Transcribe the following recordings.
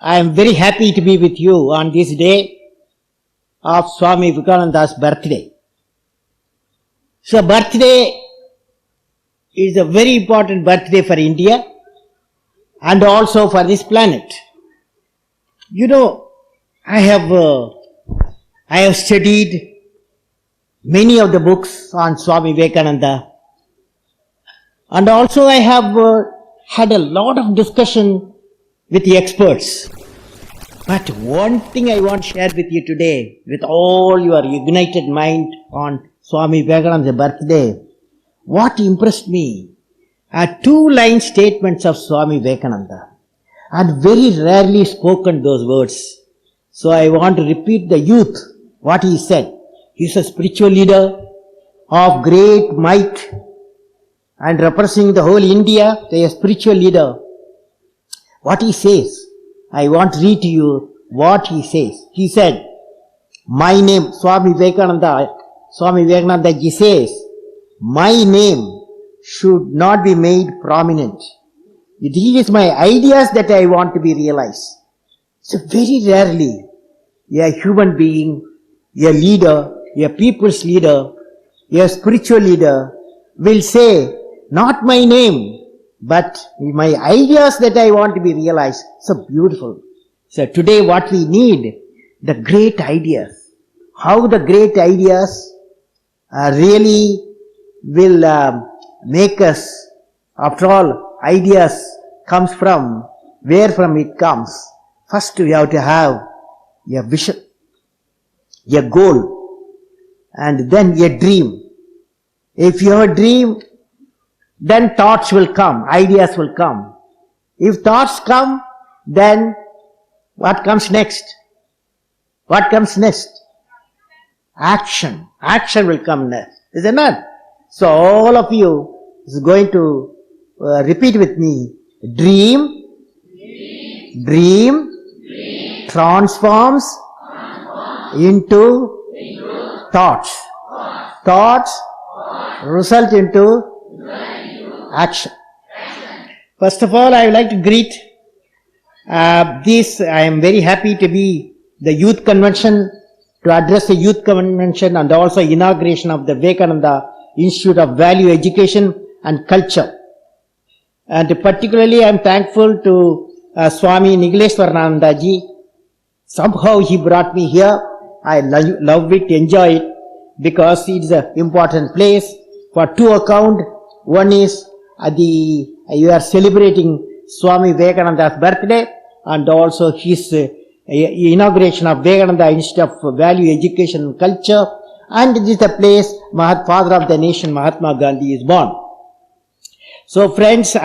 I am very happy to be with you on this day of Swami Vivekananda's birthday. So birthday is a very important birthday for India and also for this planet. You know, I have studied many of the books on Swami Vivekananda, and also I have had a lot of discussion with the experts. But one thing I want to share with you today, with all your ignited mind on Swami Vivekananda's birthday, what impressed me are two-line statements of Swami Vivekananda, and very rarely spoken those words. So I want to repeat the youth, what he said. He is a spiritual leader of great might and representing the whole India, a spiritual leader. What he says, I want to read to you what he says. He said, my name, Swami Vivekananda ji says, my name should not be made prominent. It is my ideas that I want to be realized. So very rarely a human being, a leader, a people's leader, a spiritual leader will say, not my name, but my ideas that I want to be realized. So beautiful. So today what we need, the great ideas. How the great ideas really will make us, after all, ideas comes from, where from it comes. First we have to have a vision, a goal, and then a dream. If you have a dream, then thoughts will come, ideas will come. If thoughts come, then what comes next? What comes next? Action. Action will come next. Is it not? So all of you is going to repeat with me. Dream transforms into thoughts. Thoughts result into action. First of all, I would like to greet this. I am very happy to be the youth convention, to address the youth convention and also inauguration of the Vivekananda Institute of Value Education and Culture. And particularly I am thankful to Swami Nigaleshwarananda ji. Somehow he brought me here. I love it, enjoy it, because it is an important place for two accounts. One is you are celebrating Swami Vivekananda's birthday, and also his inauguration of Vivekananda Institute of Value Education and Culture, and it is the place father of the nation Mahatma Gandhi is born. So friends,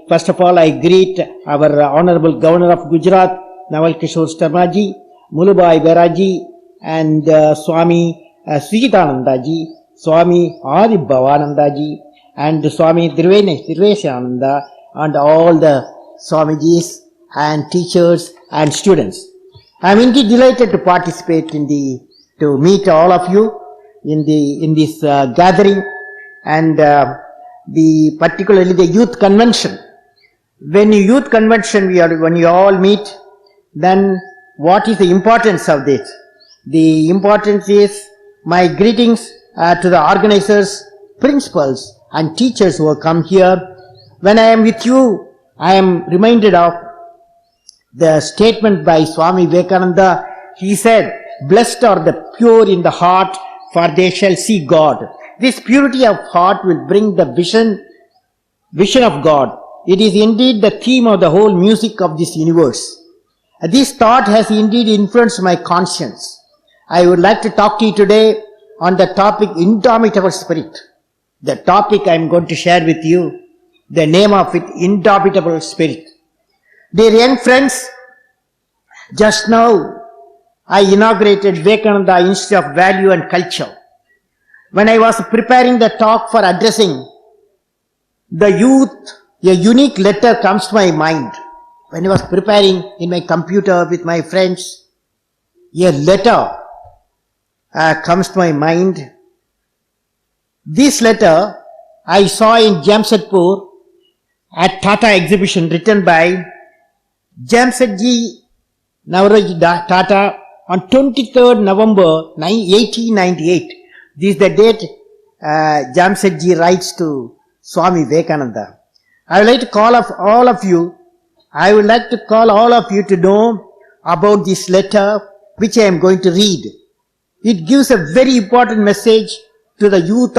first of all I greet our Honorable Governor of Gujarat, Naval Kishore Sharma ji, Mulubhai Beraji, and Swami Srijitananda ji, Swami Adi Bhavananda ji, and Swami Dirveshananda, and all the Swamijis and teachers and students. I am indeed delighted to participate to meet all of you in this gathering, and particularly the youth convention. When youth convention, when you all meet, then what is the importance of this? The importance is my greetings to the organizers, principals and teachers who have come here. When I am with you, I am reminded of the statement by Swami Vivekananda. He said, blessed are the pure in the heart, for they shall see God. This purity of heart will bring the vision of God. It is indeed the theme of the whole music of this universe. This thought has indeed influenced my conscience. I would like to talk to you today on the topic indomitable spirit. The topic I am going to share with you, the name of it, indomitable spirit. Dear young friends, just now I inaugurated Vivekananda Institute of Value and Culture. When I was preparing the talk for addressing the youth, a unique letter comes to my mind. When I was preparing in my computer with my friends, a letter comes to my mind. This letter I saw in Jamshedpur at Tata exhibition, written by Jamshedji Naoroji Tata on 23rd November 1898. This is the date Jamsetji writes to Swami Vivekananda. I would like to call all of you to know about this letter which I am going to read. It gives a very important message to the youth.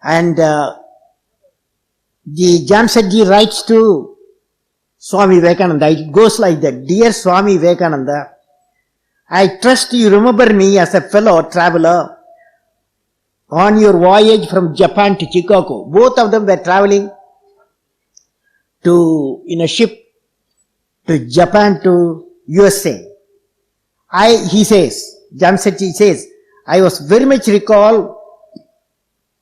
And the Jamsetji writes to Swami Vivekananda. It goes like that. Dear Swami Vivekananda, I trust you remember me as a fellow traveler on your voyage from Japan to Chicago. Both of them were traveling in a ship to Japan to USA. Jamsetji says, I was very much recalled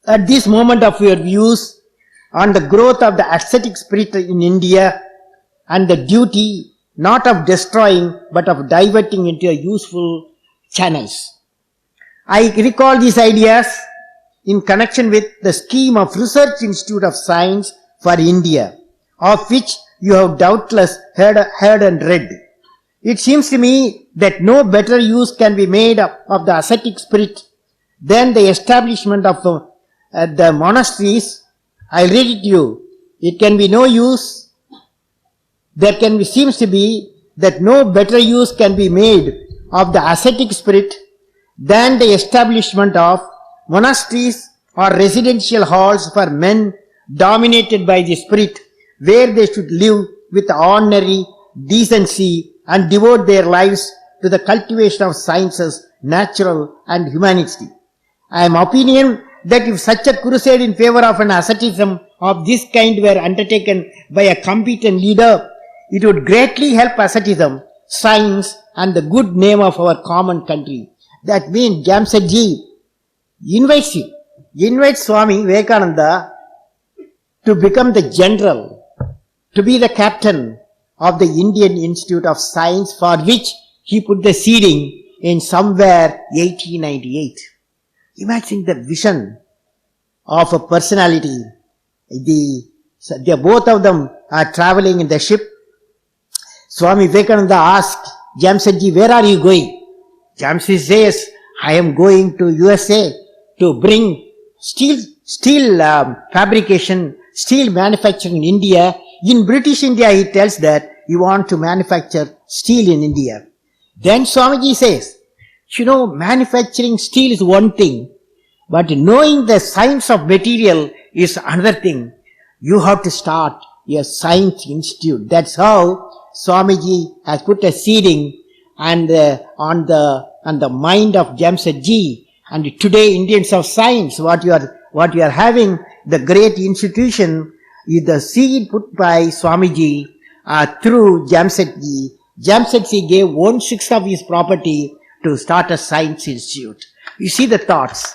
at this moment of your views on the growth of the ascetic spirit in India and the duty not of destroying but of diverting into useful channels. I recall these ideas in connection with the scheme of Research Institute of Science for India, of which you have doubtless heard and read. It seems to me that no better use can be made of the ascetic spirit than the establishment of the monasteries. I'll read it to you. It can be no use. Seems to be that no better use can be made of the ascetic spirit than the establishment of monasteries or residential halls for men dominated by the spirit, where they should live with ordinary decency and devote their lives to the cultivation of sciences, natural and humanity. I am of opinion that if such a crusade in favor of an asceticism of this kind were undertaken by a competent leader, it would greatly help asceticism, science and the good name of our common country. That means Jamsetji invites Swami Vivekananda to become the general, to be the captain of the Indian Institute of Science, for which he put the seeding in somewhere 1898. Imagine the vision of a personality. Both of them are traveling in the ship. Swami Vivekananda asked Jamsetji, where are you going? Jamsetji says, I am going to USA to bring steel fabrication, steel manufacturing in India. In British India, he tells that he wants to manufacture steel in India. Then Swamiji says, manufacturing steel is one thing, but knowing the science of material is another thing. You have to start a science institute. That's how Swamiji has put a seeding on the mind of Jamsetji. And today, Indians of Science, what you are having, the great institution, is the seed put by Swamiji through Jamsetji. Jamsetji gave 1/6 of his property to start a science institute. You see the thoughts.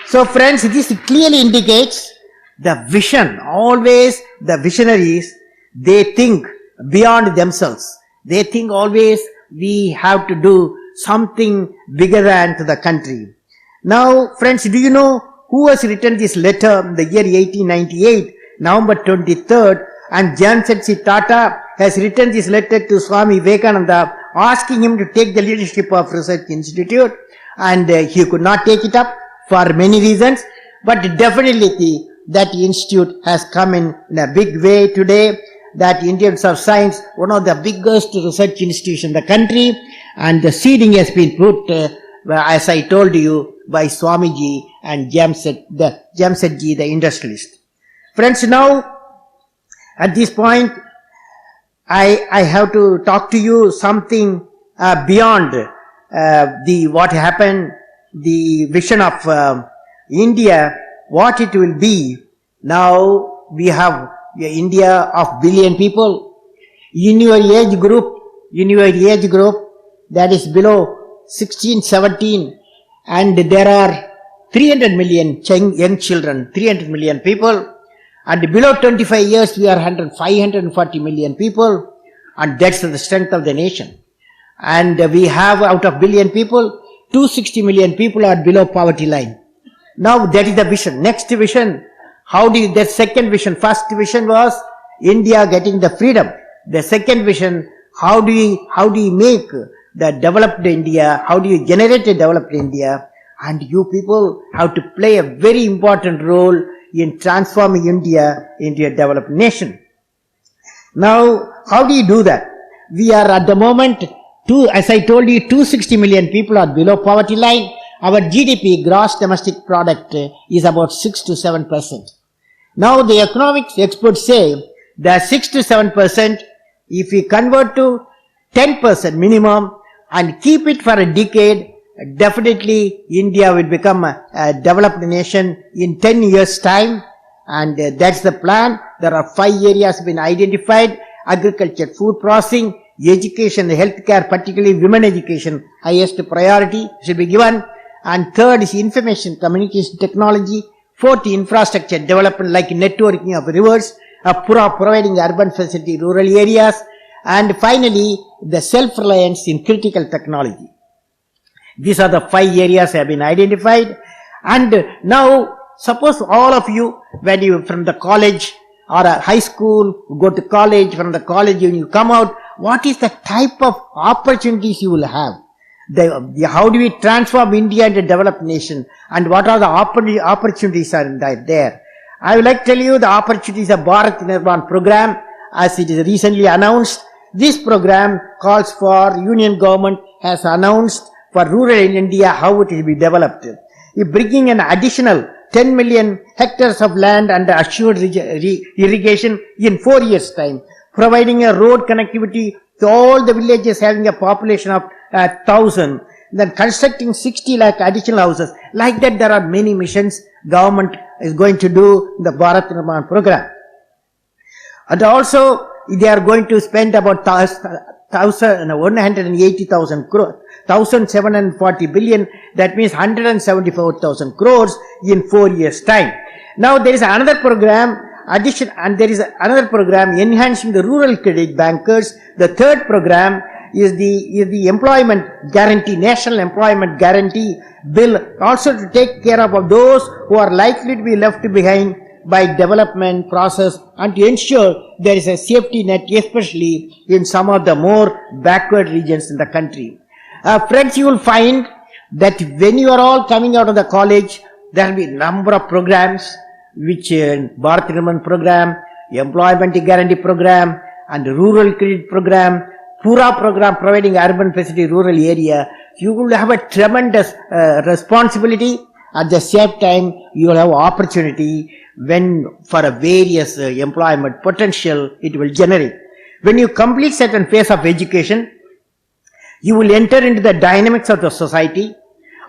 So friends, this clearly indicates the vision. Always the visionaries, they think beyond themselves. They think always we have to do something bigger than to the country. Now friends, do you know who has written this letter in the year 1898, November 23rd? And Jamsetji Tata has written this letter to Swami Vivekananda asking him to take the leadership of Research Institute, and he could not take it up for many reasons, but definitely that institute has come in a big way today. That Indians of Science, one of the biggest research institutions in the country, and the seeding has been put, as I told you, by Swamiji and Jamsetji, the industrialist. Friends, now at this point, I have to talk to you something beyond what happened, the vision of India, what it will be. Now we have India of billion people. In your age group, that is below 16, 17, and there are 300 million young children, 300 million people, and below 25 years we are 540 million people, and that's the strength of the nation. And we have, out of billion people, 260 million people are below poverty line. Now that is the vision. Next vision, How do you, the second vision, first vision was India getting the freedom. The second vision, how do you make the developed India? How do you generate a developed India? And you people have to play a very important role in transforming India into a developed nation. Now, how do you do that? We are at the moment, as I told you, 260 million people are below poverty line. Our GDP, gross domestic product, is about 6 to 7%. Now the economics experts say that 6 to 7%, if we convert to 10% minimum and keep it for a decade, definitely India will become a developed nation in 10 years time, and that's the plan. There are 5 areas been identified: agriculture, food processing, education, healthcare, particularly women education, highest priority should be given, and third is information communication technology, fourth infrastructure development like networking of rivers, providing urban facility rural areas, and finally the self-reliance in critical technology. These are the 5 areas have been identified. And now suppose all of you, when you from the college or a high school, go to college, from the college when you come out, what is the type of opportunities you will have? How do we transform India into a developed nation, and what are the opportunities are there? I would like to tell you the opportunities of Bharat Nirman program as it is recently announced. This program calls for, union government has announced for rural India how it will be developed. Bringing an additional 10 million hectares of land under assured irrigation in 4 years time, providing a road connectivity to all the villages having a population of 1,000, then constructing 60 lakh additional houses. Like that, there are many missions government is going to do in the Bharat Nirman program. And also, they are going to spend about 180,000 crores, 1,740 billion, that means 174,000 crores in 4 years time. Now there is another program, another program enhancing the rural credit bankers. The third program is the employment guarantee, national employment guarantee bill, also to take care of those who are likely to be left behind by development process and to ensure there is a safety net, especially in some of the more backward regions in the country. Friends, you will find that when you are all coming out of the college, there will be a number of programs which Bharat Nirman program, employment guarantee program, and rural credit program, Pura program providing urban facility rural area. You will have a tremendous responsibility. At the same time, you will have opportunity when for a various employment potential it will generate. When you complete certain phase of education, you will enter into the dynamics of the society.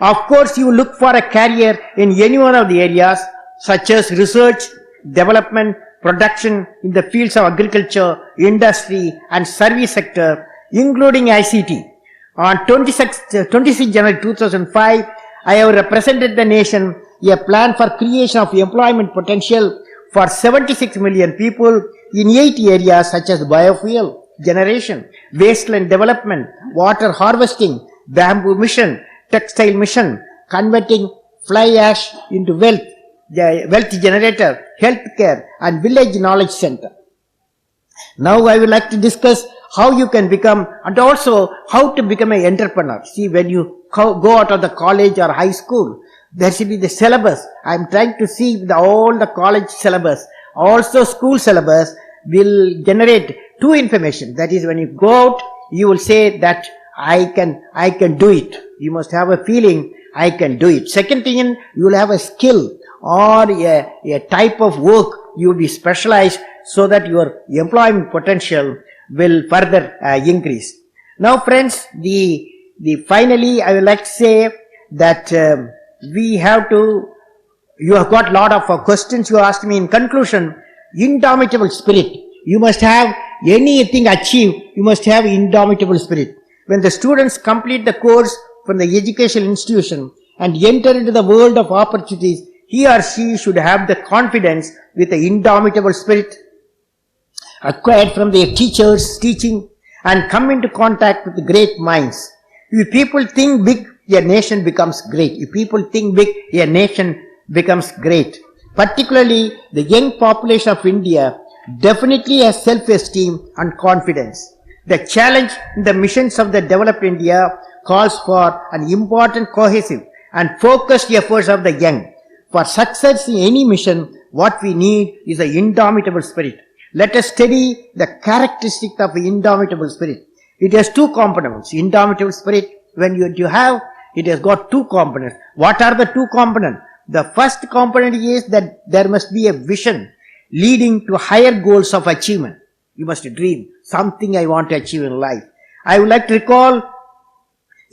Of course, you will look for a career in any one of the areas such as research, development, production in the fields of agriculture, industry and service sector, including ICT. On 26 January 2005, I have represented the nation a plan for creation of employment potential for 76 million people in 8 areas such as biofuel generation, wasteland development, water harvesting, bamboo mission, textile mission, converting fly ash into wealth generator, healthcare and village knowledge center. Now I would like to discuss how you can become, and also how to become an entrepreneur. See, when you go out of the college or high school, there should be the syllabus. I am trying to see all the college syllabus, also school syllabus will generate 2 information. That is, when you go out, you will say that I can do it. You must have a feeling, I can do it. Second thing, you will have a skill or a type of work you will be specialized so that your employment potential will further increase. Now friends, finally I would like to say that you have got a lot of questions you asked me. In conclusion, indomitable spirit. You must have anything achieved, you must have indomitable spirit. When the students complete the course from the educational institution and enter into the world of opportunities, he or she should have the confidence with the indomitable spirit acquired from their teachers' teaching and come into contact with the great minds. If people think big, a nation becomes great. If people think big, a nation becomes great. particularly the young population of India, definitely has self-esteem and confidence. The challenge in the missions of the developed India calls for an important cohesive and focused efforts of the young. For success in any mission, what we need is an indomitable spirit. Let us study the characteristic of the indomitable spirit. It has two components. Indomitable spirit, when you have, it has got two components. What are the two components? The first component is that there must be a vision leading to higher goals of achievement. You must dream something I want to achieve in life. I would like to recall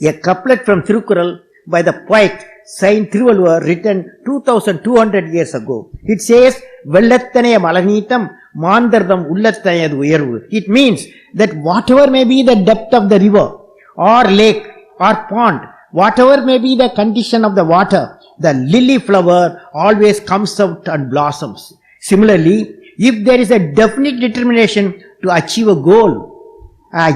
a couplet from Thirukural by the poet Saint Thiruvalluvar, written 2200 years ago. It says, Vellathane Malanitam Mandardam Ullathanayadu Uyarvu. It means that whatever may be the depth of the river or lake or pond, whatever may be the condition of the water, the lily flower always comes out and blossoms. Similarly, if there is a definite determination to achieve a goal,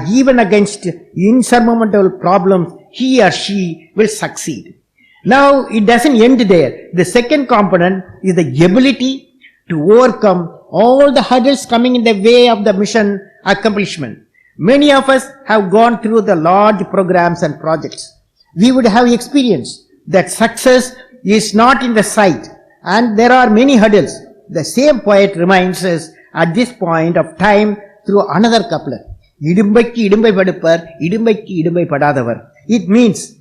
even against insurmountable problems, he or she will succeed. Now, it doesn't end there. The second component is the ability to overcome all the hurdles coming in the way of the mission accomplishment. Many of us have gone through the large programs and projects. We would have experienced that success is not in the sight, and there are many hurdles. The same poet reminds us at this point of time through another couplet. Idumbaikku idumbai padupar, idumbaikku idumbai padadavar. It means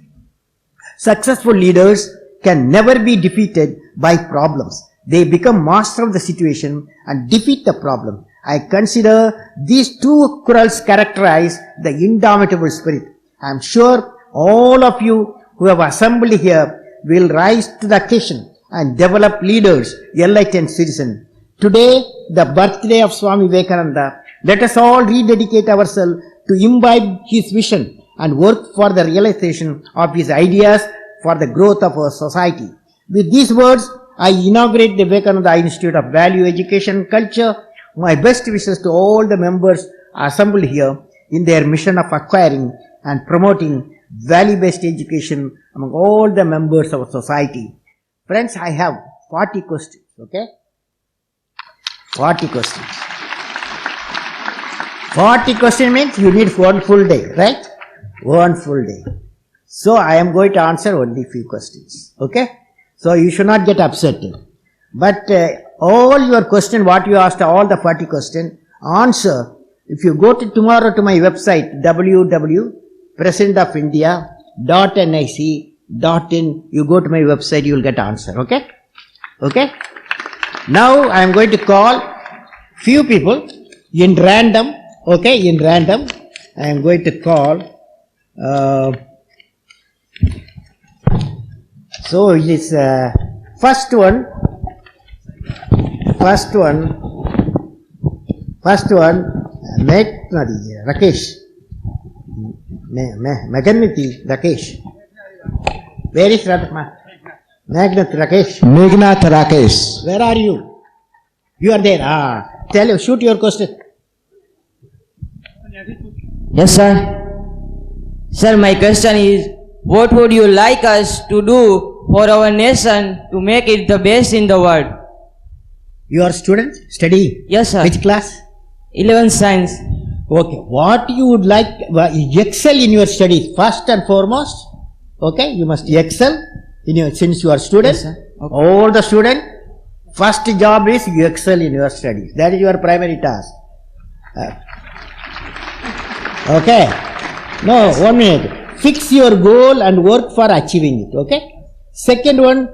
successful leaders can never be defeated by problems. They become master of the situation and defeat the problem. I consider these two Kurals characterize the indomitable spirit. I am sure all of you who have assembled here will rise to the occasion and develop leaders, enlightened citizens. Today, the birthday of Swami Vivekananda, let us all rededicate ourselves to imbibe his vision and work for the realization of his ideas for the growth of our society. With these words, I inaugurate the Vivekananda Institute of Value Education and Culture. My best wishes to all the members assembled here in their mission of acquiring and promoting value-based education among all the members of society. Friends, I have 40 questions, okay? 40 questions. 40 questions means you need one full day, right? One full day. So I am going to answer only few questions, okay? So you should not get upset. But all your question, what you asked, all the 40 questions, answer. If you go to tomorrow to my website, www.presidentofindia.nic.in, you go to my website, you will get answer, okay? Okay? Now I am going to call few people in random, okay, in random. I am going to call, so it is first one, Rakesh. Meganati Rakesh. Where is Megnath Rakesh? Megnath Rakesh. Where are you? You are there. Tell you, shoot your question. Yes, sir. Sir, my question is, what would you like us to do for our nation to make it the best in the world? You are student? Study? Yes, sir. Which class? 11th science. Okay. What you would like, excel in your studies first and foremost. Okay. You must excel in your, since you are student. Yes, sir. Okay. All the student, first job is you excel in your studies. That is your primary task. Okay. No, 1 minute. Fix your goal and work for achieving it. Okay. Second one,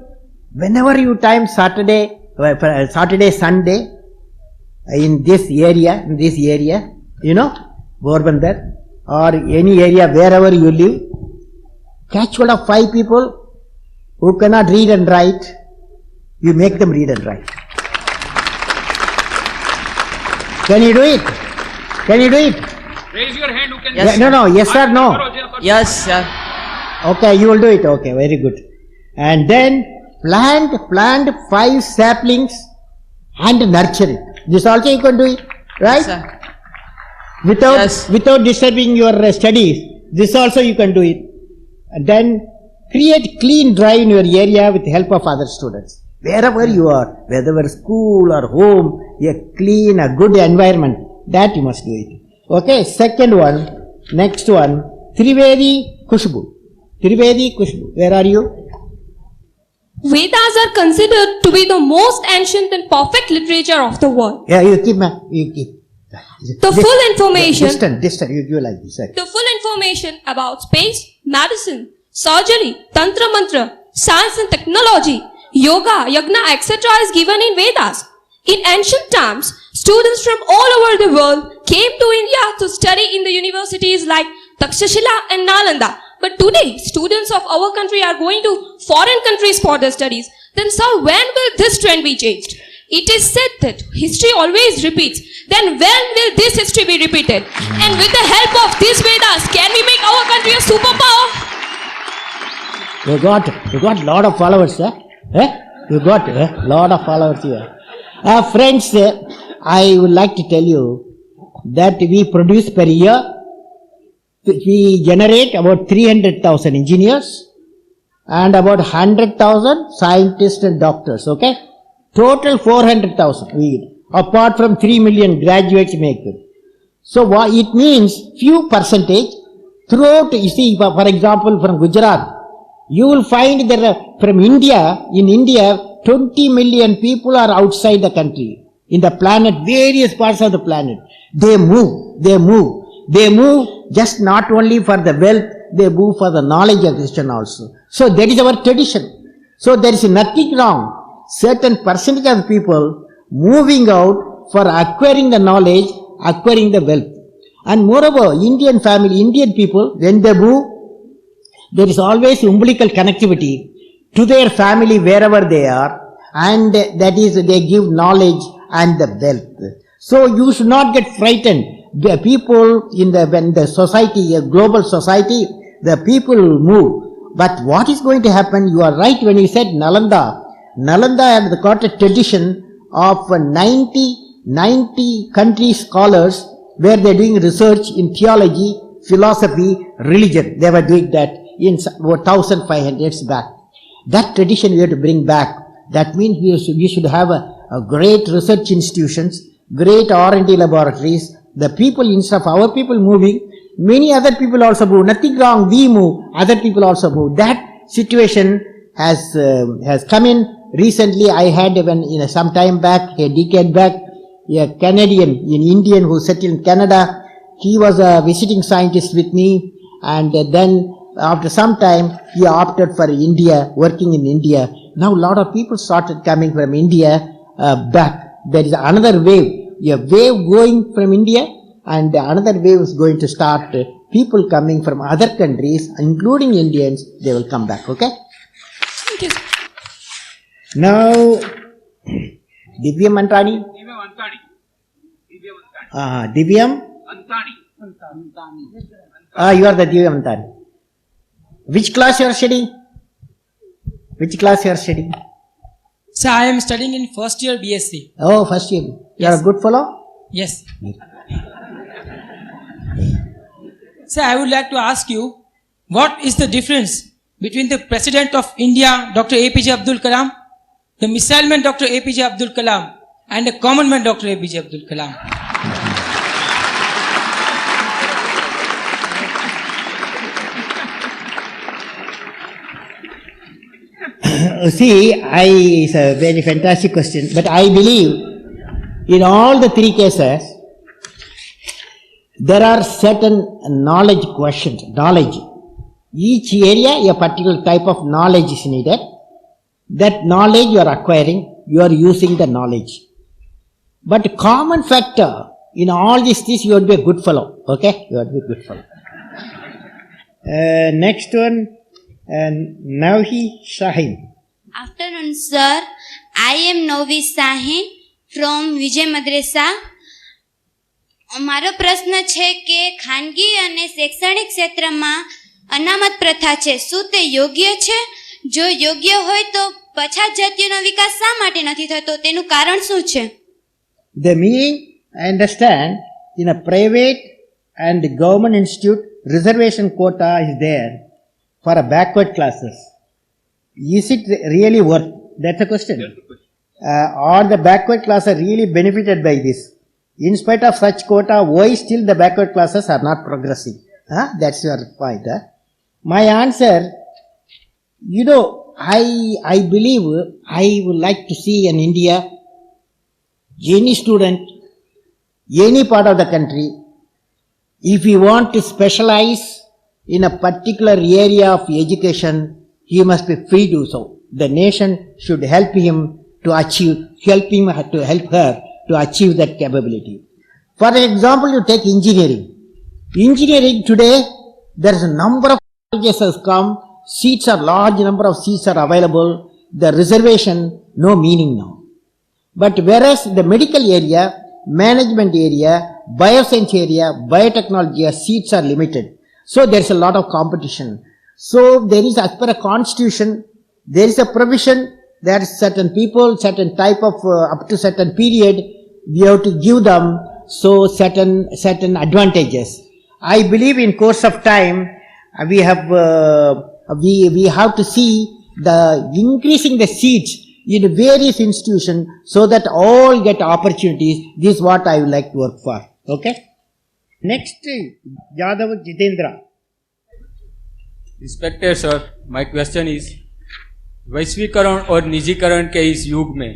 whenever you time Saturday, Sunday, in this area, you know, Porbandar, or any area wherever you live, catch hold of 5 people who cannot read and write, you make them read and write. Can you do it? Can you do it? Raise your hand who can. Yes, No, yes or no? Yes, sir. Okay, you will do it. Okay, very good. And then plant 5 saplings and nurture it. This also you can do it, right? Yes, sir. Without disturbing your studies. This also you can do it. And then create clean drive in your area with the help of other students. Wherever you are, whether school or home, a clean, a good environment, that you must do it. Okay, second one, next one, Trivedi Kushbu. Trivedi Kushbu, where are you? Vedas are considered to be the most ancient and perfect literature of the world. Yeah, you keep, you keep. The full information, Distant, you give like this. Okay. the full information about space, medicine, surgery, tantra mantra, science and technology, yoga, yagna, etc. is given in Vedas. In ancient times, students from all over the world came to India to study in the universities like Takshashila and Nalanda. But today, students of our country are going to foreign countries for their studies. Then sir, when will this trend be changed? It is said that history always repeats. Then when will this history be repeated? And with the help of these Vedas, can we make our country a superpower? You got lot of followers, You got lot of followers here. Friends, I would like to tell you that we produce per year, we generate about 300,000 engineers and about 100,000 scientists and doctors, okay? Total 400,000 we get, apart from 3 million graduates make it. So what it means, few percentage throughout, you see, for example, from Gujarat, you will find that from India, in India, 20 million people are outside the country, in the planet, various parts of the planet. They move just not only for the wealth, they move for the knowledge acquisition also. So that is our tradition. So there is nothing wrong. Certain percentage of people moving out for acquiring the knowledge, acquiring the wealth. And moreover, Indian family, Indian people, when they move, there is always umbilical connectivity to their family wherever they are, and that is, they give knowledge and the wealth. So you should not get frightened. The people when the society, a global society, the people will move. But what is going to happen? You are right when you said Nalanda. Nalanda had got a tradition of 90 country scholars where they are doing research in theology, philosophy, religion. They were doing that in 1500 years back. That tradition we have to bring back. That means we should have a great research institutions, great R&D laboratories. The people, instead of our people moving, many other people also move. Nothing wrong, we move, other people also move. That situation has come in. Recently, I had some time back, a decade back, a Canadian, an Indian who settled in Canada. He was a visiting scientist with me, and then after some time, he opted for India, working in India. Now a lot of people started coming from India back. There is another wave, a wave going from India, and another wave is going to start. People coming from other countries, including Indians, they will come back, okay? Thank you. Now, Divyam Antani? Divyam? You are the Divyam Antani. Which class you are studying? Which class you are studying? Sir, I am studying in first year BSc. Oh, first year. You are a good fellow? Yes. Sir, I would like to ask you, what is the difference between the President of India, Dr. APJ Abdul Kalam, the missile man Dr. APJ Abdul Kalam, and the common man Dr. APJ Abdul Kalam? See, it's a very fantastic question, but I believe in all the three cases, there are certain knowledge questions, knowledge. Each area, a particular type of knowledge is needed. That knowledge you are acquiring, you are using the knowledge. But common factor in all these things, you have to be a good fellow, okay? You have to be a good fellow. Next one, Nauhi Shahin. Afternoon, sir. I am Novi Sahin from Vijay Madrasa. મારો પ્રશ્ન છે કે ખાનગી અને શૈક્ષણિક ક્ષેત્રમાં અનામત પ્રથા છે, શું તે યોગ્ય છે? જો યોગ્ય હોય તો પછાત જાતિઓનો વિકાસ શા માટે નથી થતો? તેનું કારણ શું છે? The meaning, I understand, in a private and government institute, reservation quota is there for a backward classes. Is it really worth? That's the question. Are the backward classes really benefited by this? In spite of such quota, why still the backward classes are not progressing? That's your point. My answer, I believe I would like to see in India, any student, any part of the country, if he want to specialize in a particular area of education, he must be free to do so. The nation should help him to achieve, help her to achieve that capability. For example, you take engineering. Engineering today, there is a number of colleges has come, seats are large number of seats are available, the reservation, no meaning now. But whereas the medical area, management area, bioscience area, biotechnology seats are limited. So there is a lot of competition. So there is, as per a constitution, there is a provision that certain people, certain type of, up to certain period, we have to give them so certain advantages. I believe in course of time, we have to see the increasing the seats in various institutions so that all get opportunities. This is what I would like to work for. Okay? Next, Yadav Jitendra. Respected sir, my question is, वैश्वीकरण और निजीकरण के इस युग में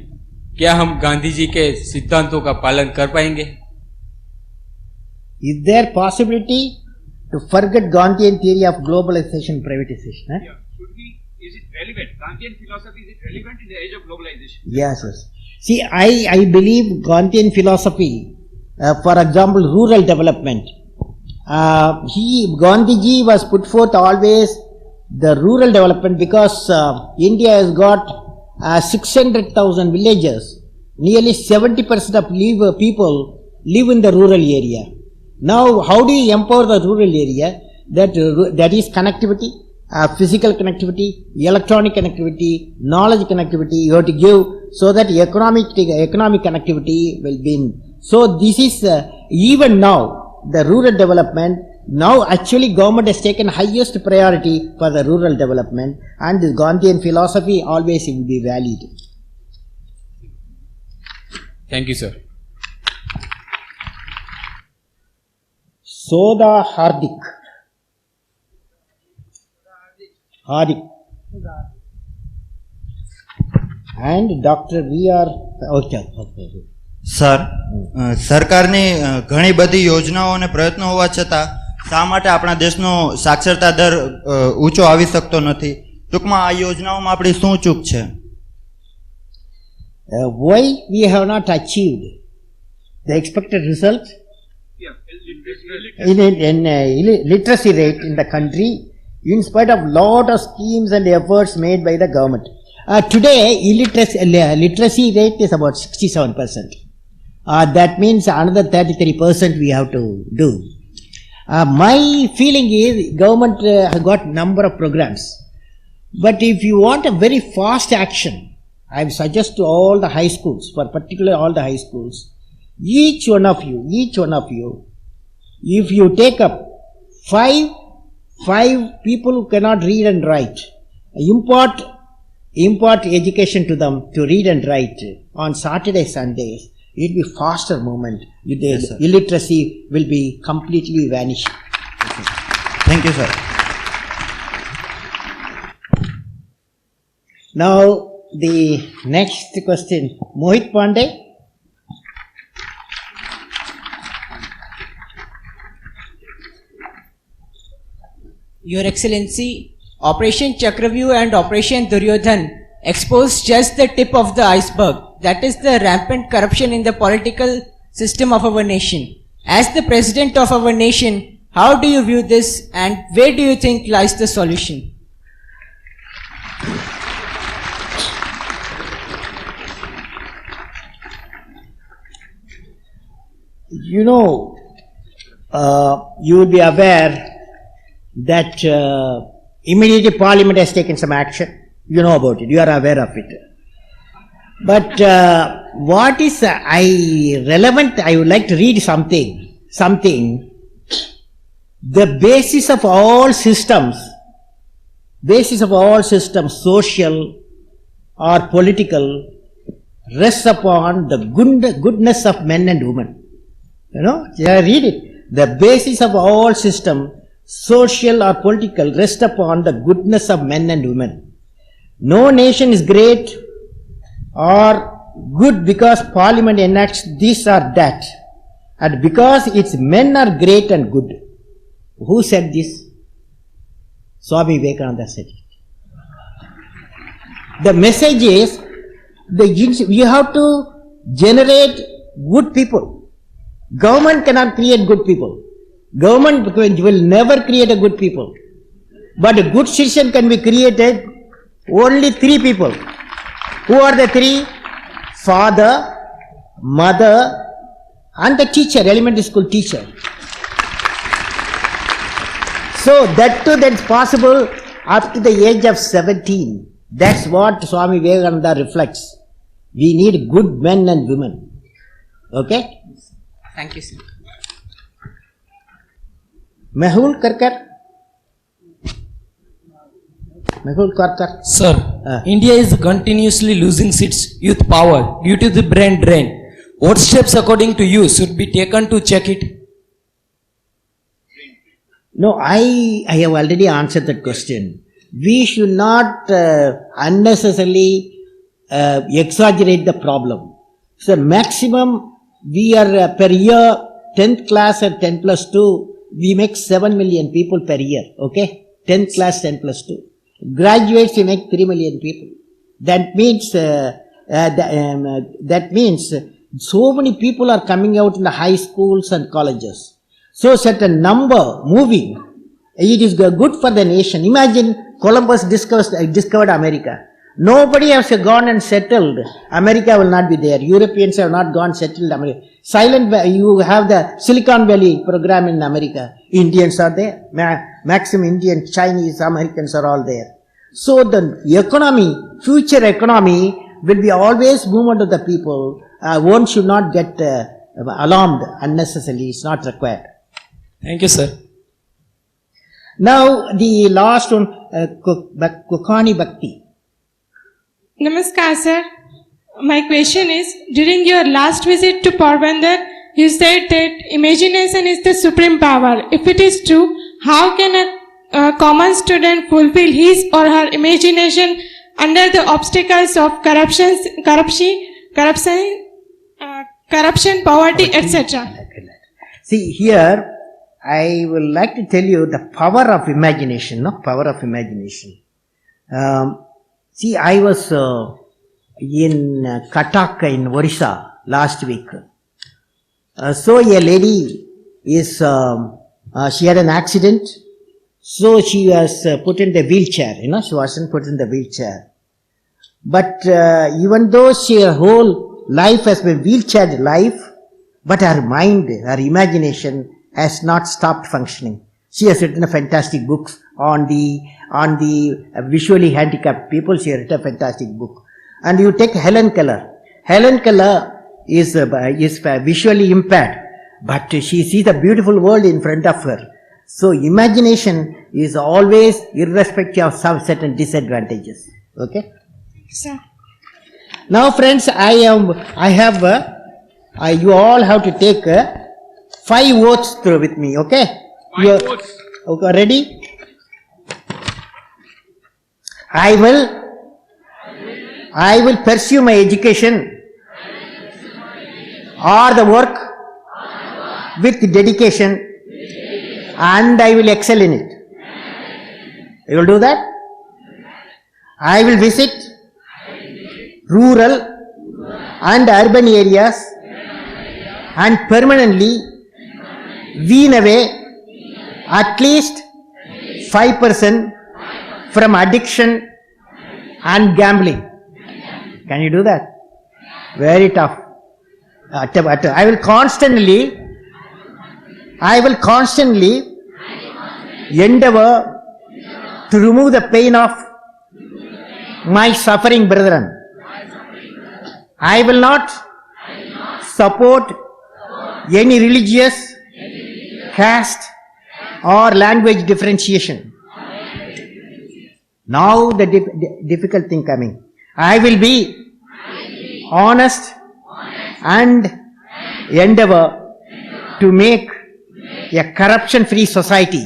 क्या हम गांधी जी के सिद्धांतों का पालन कर पाएंगे? Is there possibility to forget Gandhian theory of globalization, privatization? Yeah. Should we? Is it relevant? Gandhian philosophy, is it relevant in the age of globalization? Yes, yes. See, I believe Gandhian philosophy, for example, rural development. Gandhiji was put forth always the rural development because India has got 600,000 villages. Nearly 70% of people live in the rural area. Now, how do you empower the rural area? That is connectivity, physical connectivity, electronic connectivity, knowledge connectivity. You have to give so that economic connectivity will be. So this is even now the rural development. Now actually government has taken highest priority for the rural development, and the Gandhian philosophy always will be valid. Thank you, sir. Soda Hardik. And Dr. V.R. Okay. Sir સરકારની ઘણી બધી યોજનાઓ અને પ્રયત્નો હોવા છતાં શા માટે આપણા દેશનો સાક્ષરતા દર ઊંચો આવી શકતો નથી? ટૂંકમાં આ યોજનાઓમાં આપણી શું ચૂક છે? Why we have not achieved the expected result in literacy rate in the country in spite of lot of schemes and efforts made by the government. Today literacy rate is about 67%. That means another 33% we have to do. My feeling is government has got number of programs, but if you want a very fast action, I suggest to all the high schools, for particularly all the high schools, each one of you, if you take up five people who cannot read and write, impart education to them to read and write on Saturday, Sundays, it will be faster movement. Yes, sir. Illiteracy will be completely vanished. Thank you sir. Now the next question, Mohit Pandey. Your Excellency, Operation Chakravyuh and Operation Duryodhan exposed just the tip of the iceberg. That is the rampant corruption in the political system of our nation. As the President of our nation, how do you view this and where do you think lies the solution? You know, you will be aware that immediately Parliament has taken some action. You know about it. You are aware of it. But what is relevant? I would like to read something. The basis of all systems, social, or political rests upon the goodness of men and women. You know, read it. The basis of all system, social or political, rests upon the goodness of men and women. No nation is great or good because parliament enacts this or that, and because its men are great and good. Who said this? Swami Vivekananda said it. The message is, you have to generate good people. Government cannot create good people. Government will never create a good people. But a good citizen can be created only 3 people. Who are the 3? Father, mother, and the teacher, elementary school teacher. So that too, that's possible up to the age of 17. That's what Swami Vivekananda reflects. We need good men and women. Okay? Thank you, sir. Mehul Karkar. Mehul Karkar. Sir, India is continuously losing its youth power due to the brain drain. What steps, according to you, should be taken to check it? No, I have already answered that question. We should not unnecessarily exaggerate the problem. So maximum we are per year, 10th class or 10 plus 2, we make 7 million people per year. Okay? 10th class, 10 plus 2. Graduates, we make 3 million people. That means, so many people are coming out in the high schools and colleges. So certain number moving, it is good for the nation. Imagine Columbus discovered America. Nobody has gone and settled. America will not be there. Europeans have not gone settled America. You have the Silicon Valley program in America. Indians are there. Maximum Indians, Chinese, Americans are all there. So the economy, future economy will be always movement of the people. One should not get alarmed unnecessarily. It's not required. Thank you, sir. Now the last one, Kokani Bhakti. Namaskar, sir. My question is, during your last visit to Porbandar, you said that imagination is the supreme power. If it is true, how can a common student fulfill his or her imagination under the obstacles of corruption, poverty, etc.? See, here I will like to tell you the power of imagination, power of imagination. See, I was in Cuttack in Orissa last week. So a lady is, she had an accident. So she was put in the wheelchair, she wasn't put in the wheelchair. But even though her whole life has been wheelchair life, but her mind, her imagination has not stopped functioning. She has written a fantastic book on the visually handicapped people. She has written a fantastic book. And you take Helen Keller. Helen Keller is visually impaired, but she sees a beautiful world in front of her. So imagination is always irrespective of some certain disadvantages. Okay? Sir. Now friends, you all have to take 5 votes through with me, okay? 5 votes. Okay, ready? I will pursue my education or the work with dedication, and I will excel in it. You will do that? I will visit rural and urban areas and permanently wean away at least 5% from addiction and gambling. Can you do that? Very tough. I will constantly endeavor to remove the pain of my suffering brethren. I will not support any religious, caste or language differentiation. Now the difficult thing coming. I will be honest and endeavor to make a corruption-free society.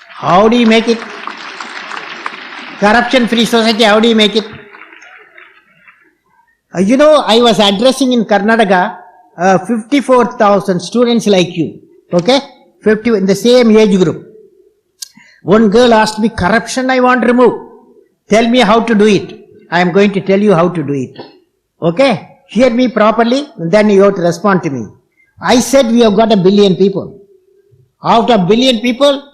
How do you make it? Corruption-free society, how do you make it? You know, I was addressing in Karnataka 54,000 students like you, okay? 50 in the same age group. One girl asked me, corruption I want to remove. Tell me how to do it. I am going to tell you how to do it. Okay? Hear me properly, and then you have to respond to me. I said we have got 1 billion people. Out of 1 billion people,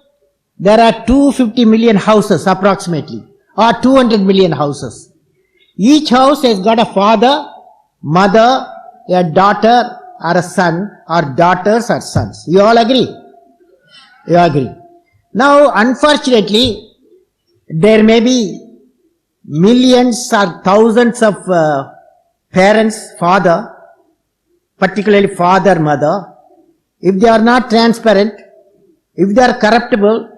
there are 250 million houses approximately, or 200 million houses. Each house has got a father, mother, a daughter, or a son, or daughters or sons. You all agree? You agree. Now, unfortunately, there may be millions or thousands of parents, father, particularly father, mother. If they are not transparent, if they are corruptible,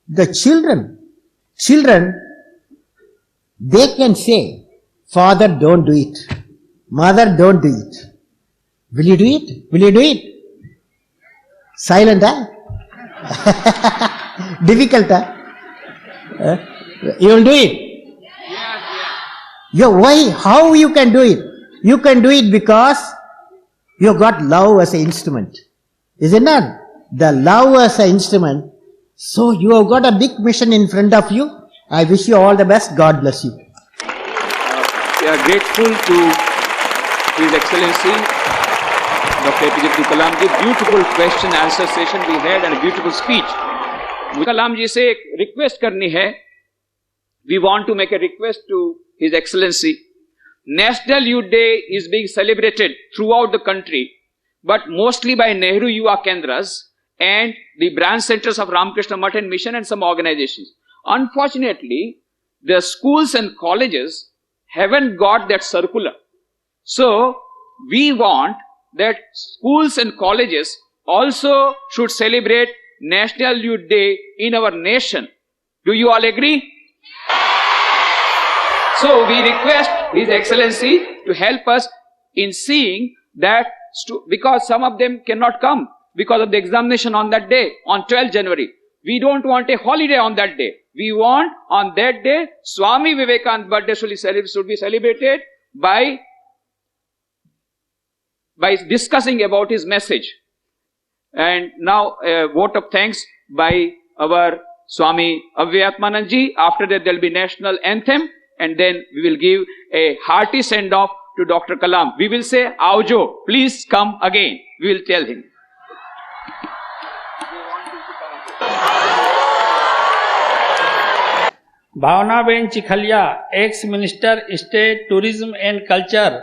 the children, they can say, father, don't do it. Mother, don't do it. Will you do it? Will you do it? Silent, huh? Difficult, huh? You will do it? Yeah, why? How you can do it? You can do it because you got love as an instrument. Is it not? The love as an instrument. So you have got a big mission in front of you. I wish you all the best. God bless you. We are grateful to His Excellency Dr. APJ Abdul Kalam ji. Beautiful question answer session we had and a beautiful speech. Kalam ji से एक request करनी है. We want to make a request to His Excellency. National Youth Day is being celebrated throughout the country, but mostly by Nehru Yuva Kendras and the branch centers of Ramakrishna Math and Mission and some organizations. Unfortunately, the schools and colleges haven't got that circular. So, we want that schools and colleges also should celebrate National Youth Day in our nation. Do you all agree? So, we request His Excellency to help us in seeing that, because some of them cannot come because of the examination on that day, on 12th January. We don't want a holiday on that day. We want on that day, Swami Vivekananda's birthday should be celebrated by discussing about his message. And now a vote of thanks by our Swami Abhyatmanand ji. After that there will be national anthem, and then we will give a hearty send-off to Dr. Kalam. We will say, Aujo, please come again. We will tell him. Bhavnaben Chikhlia, ex minister state tourism and culture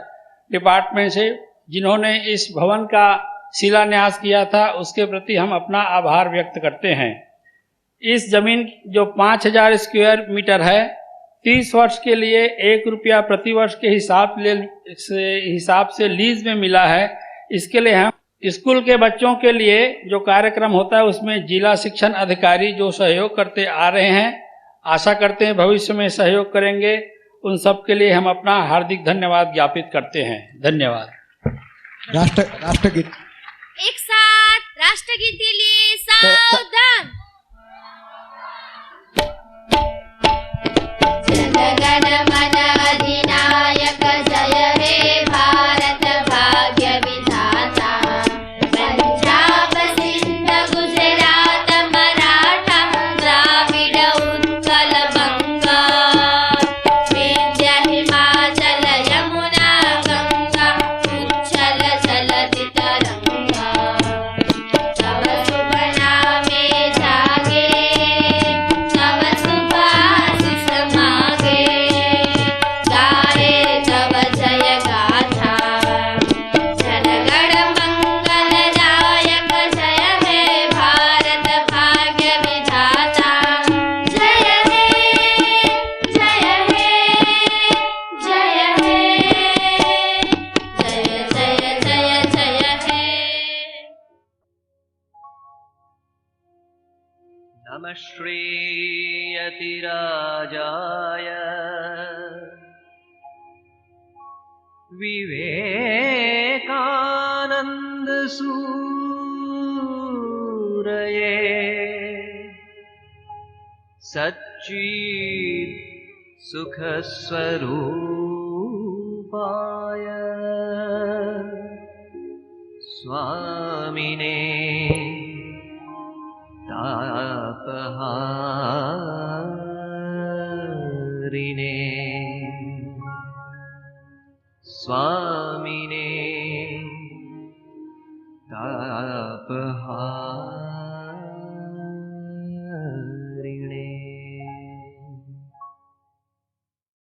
department से, जिन्होंने इस भवन का शिलान्यास किया था, उसके प्रति हम अपना आभार व्यक्त करते हैं। इस जमीन जो 5000 स्क्वायर मीटर है, 30 वर्ष के लिए 1 रुपया प्रति वर्ष के हिसाब से लीज में मिला है। इसके लिए हम स्कूल के बच्चों के लिए जो कार्यक्रम होता है उसमें जिला शिक्षण अधिकारी जो सहयोग करते आ रहे हैं, आशा करते हैं भविष्य में सहयोग करेंगे। उन सब के लिए हम अपना हार्दिक धन्यवाद ज्ञापित करते हैं। धन्यवाद। राष्ट्रगीत एक साथ राष्ट्रगीत के लिए सावधान। जनगण मन अधिनायक जय हे भारत भाग्य विधाता, पंजाब सिंध गुजरात मराठा द्राविड उत्कल बंगा, विंध्य हिमाचल यमुना गंगा, उच्छल जलधि तरंगा, तव शुभ नामे जा श्रीयतिराजाय विवेकानन्दसूरये सच्चित् सुखस्वरूपाय स्वामिने तापहारिणे स्वामिने